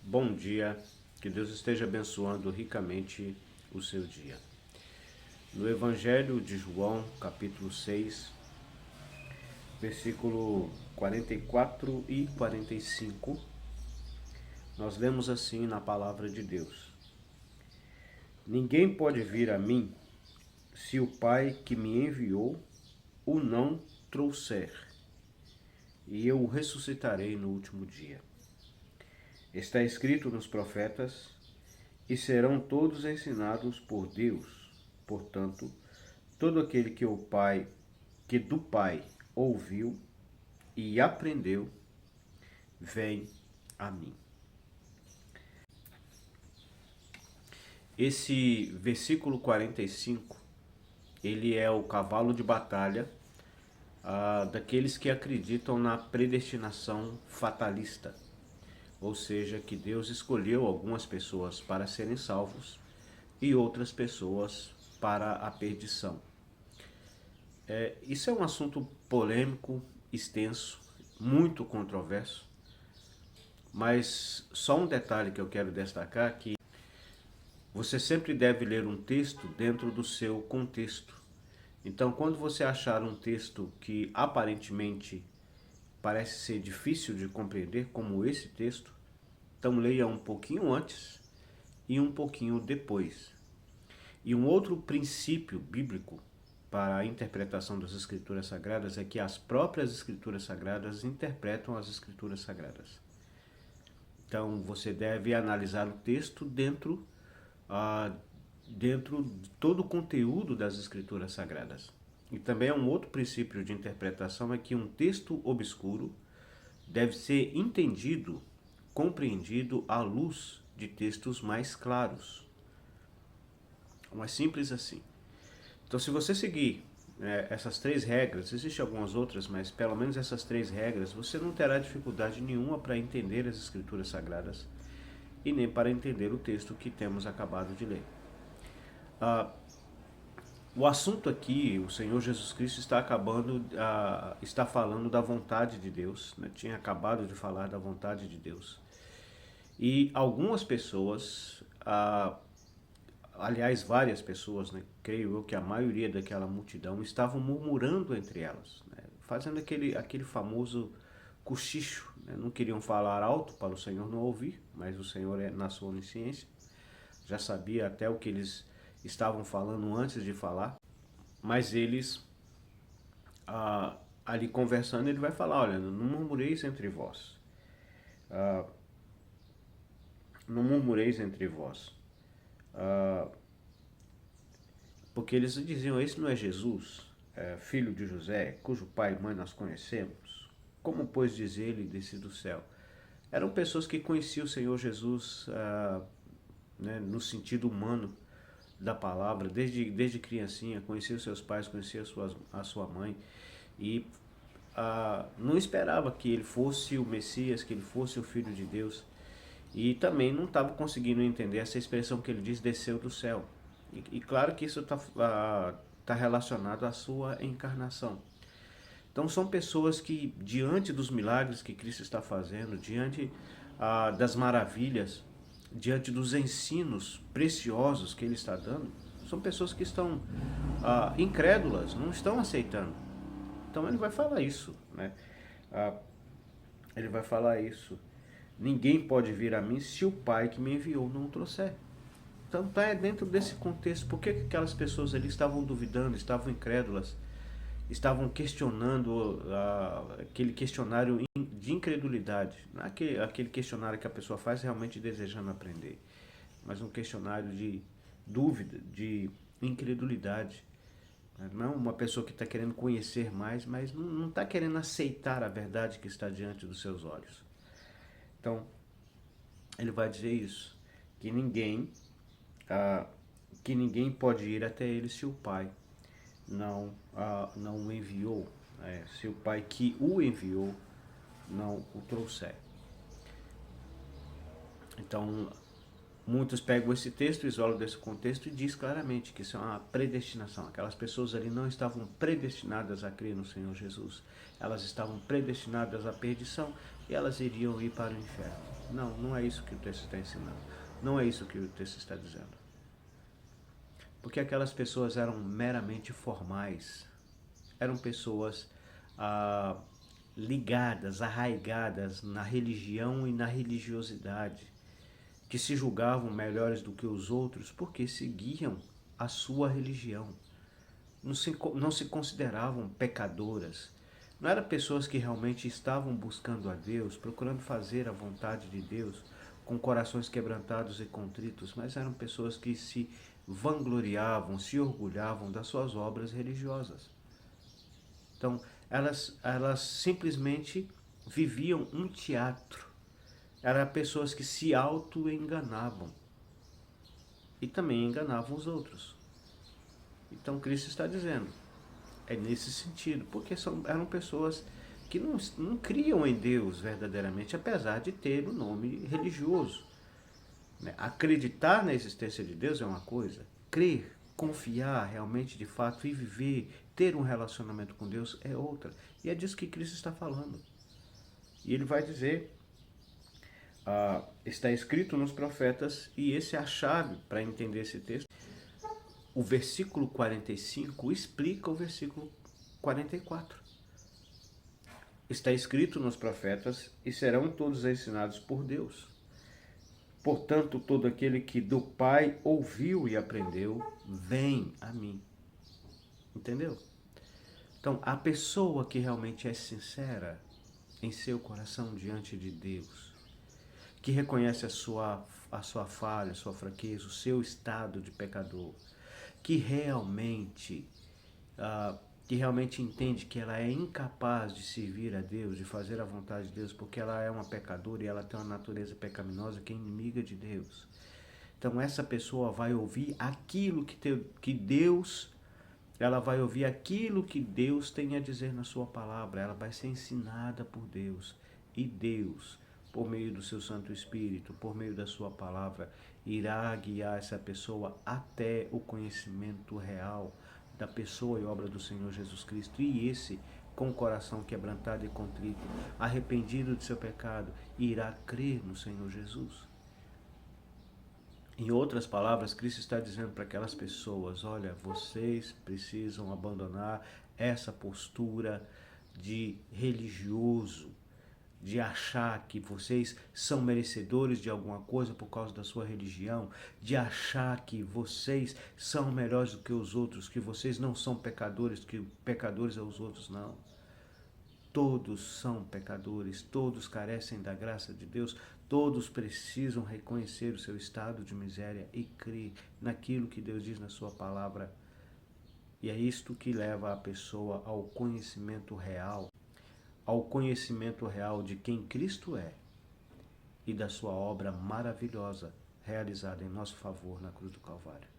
Bom dia, que Deus esteja abençoando ricamente o seu dia. No Evangelho de João, capítulo 6, versículo 44 e 45, nós lemos assim na palavra de Deus: Ninguém pode vir a mim se o Pai que me enviou o não trouxer, e eu o ressuscitarei no último dia. Está escrito nos profetas: e serão todos ensinados por Deus. Portanto, todo aquele que do Pai ouviu e aprendeu, vem a mim. Esse versículo 45, ele é o cavalo de batalha daqueles que acreditam na predestinação fatalista. Ou seja, que Deus escolheu algumas pessoas para serem salvos e outras pessoas para a perdição. Isso é um assunto polêmico, extenso, muito controverso, mas só um detalhe que eu quero destacar, que você sempre deve ler um texto dentro do seu contexto. Então, quando você achar um texto que aparentemente parece ser difícil de compreender, como esse texto, então leia um pouquinho antes e um pouquinho depois. E um outro princípio bíblico para a interpretação das Escrituras Sagradas é que as próprias Escrituras Sagradas interpretam as Escrituras Sagradas. Então você deve analisar o texto dentro de todo o conteúdo das Escrituras Sagradas. E também um outro princípio de interpretação é que um texto obscuro deve ser entendido, compreendido à luz de textos mais claros. Não é simples assim. Então, se você seguir essas três regras, existem algumas outras, mas pelo menos essas três regras, você não terá dificuldade nenhuma para entender as Escrituras Sagradas e nem para entender o texto que temos acabado de ler. O assunto aqui, o Senhor Jesus Cristo está falando da vontade de Deus, né? Tinha acabado de falar da vontade de Deus. E algumas pessoas, aliás, várias pessoas, né, creio eu que a maioria daquela multidão, estavam murmurando entre elas, né, fazendo aquele famoso cochicho, né, não queriam falar alto para o Senhor não ouvir, mas o Senhor, na sua onisciência, já sabia até o que eles estavam falando antes de falar, mas eles, ali conversando, ele vai falar: olha, não murmureis entre vós, não murmureis entre vós, porque eles diziam: esse não é Jesus, filho de José, cujo pai e mãe nós conhecemos? Como, pois, diz ele, desci do céu? Eram pessoas que conheciam o Senhor Jesus, né, no sentido humano da palavra, desde criancinha, conhecia os seus pais, conhecia a sua mãe, e não esperava que ele fosse o Messias, que ele fosse o Filho de Deus, e também não estava conseguindo entender essa expressão que ele diz: desceu do céu. E claro que isso tá relacionado à sua encarnação. Então são pessoas que, diante dos milagres que Cristo está fazendo, diante das maravilhas, diante dos ensinos preciosos que Ele está dando, são pessoas que estão incrédulas, não estão aceitando. Então ele vai falar isso, né? Ele vai falar isso: ninguém pode vir a mim se o Pai que me enviou não o trouxer. Então está dentro desse contexto. Por que aquelas pessoas ali estavam duvidando, estavam incrédulas, estavam questionando aquele questionário de incredulidade? Não é aquele questionário que a pessoa faz realmente desejando aprender, mas um questionário de dúvida, de incredulidade. Não é uma pessoa que está querendo conhecer mais, mas não está querendo aceitar a verdade que está diante dos seus olhos. Então, ele vai dizer isso, que ninguém pode ir até ele se o Pai não o enviou, se o Pai que o enviou não o trouxer. Então, muitos pegam esse texto, isolam desse contexto e diz claramente que isso é uma predestinação. Aquelas pessoas ali não estavam predestinadas a crer no Senhor Jesus. Elas estavam predestinadas à perdição e elas iriam ir para o inferno. Não, não é isso que o texto está ensinando. Não é isso que o texto está dizendo. Porque aquelas pessoas eram meramente formais. Eram pessoas ah, ligadas, arraigadas na religião e na religiosidade, que se julgavam melhores do que os outros porque seguiam a sua religião. Não se consideravam pecadoras. Não eram pessoas que realmente estavam buscando a Deus, procurando fazer a vontade de Deus, com corações quebrantados e contritos, mas eram pessoas que se vangloriavam, se orgulhavam das suas obras religiosas. Então, elas simplesmente viviam um teatro. Eram pessoas que se auto-enganavam e também enganavam os outros. Então, Cristo está dizendo, é nesse sentido, porque eram pessoas que não criam em Deus verdadeiramente, apesar de ter um nome religioso. Acreditar na existência de Deus é uma coisa, crer, confiar realmente de fato e viver, ter um relacionamento com Deus é outra. E é disso que Cristo está falando. E ele vai dizer, está escrito nos profetas, e essa é a chave para entender esse texto. O versículo 45 explica o versículo 44. Está escrito nos profetas, e serão todos ensinados por Deus. Portanto, todo aquele que do Pai ouviu e aprendeu, vem a mim. Entendeu? Então, a pessoa que realmente é sincera em seu coração diante de Deus, que reconhece a sua falha, a sua fraqueza, o seu estado de pecador, que realmente entende que ela é incapaz de servir a Deus, de fazer a vontade de Deus, porque ela é uma pecadora e ela tem uma natureza pecaminosa que é inimiga de Deus. Então essa pessoa vai ouvir aquilo que Deus, ela vai ouvir aquilo que Deus tem a dizer na sua palavra, ela vai ser ensinada por Deus. E Deus, por meio do seu Santo Espírito, por meio da sua palavra, irá guiar essa pessoa até o conhecimento real da pessoa e obra do Senhor Jesus Cristo. E esse, com o coração quebrantado e contrito, arrependido de seu pecado, irá crer no Senhor Jesus. Em outras palavras, Cristo está dizendo para aquelas pessoas, olha, vocês precisam abandonar essa postura de religioso, de achar que vocês são merecedores de alguma coisa por causa da sua religião, de achar que vocês são melhores do que os outros, que vocês não são pecadores, que pecadores são os outros, não. Todos são pecadores, todos carecem da graça de Deus, todos precisam reconhecer o seu estado de miséria e crer naquilo que Deus diz na sua palavra. E é isto que leva a pessoa ao conhecimento real de quem Cristo é e da sua obra maravilhosa realizada em nosso favor na cruz do Calvário.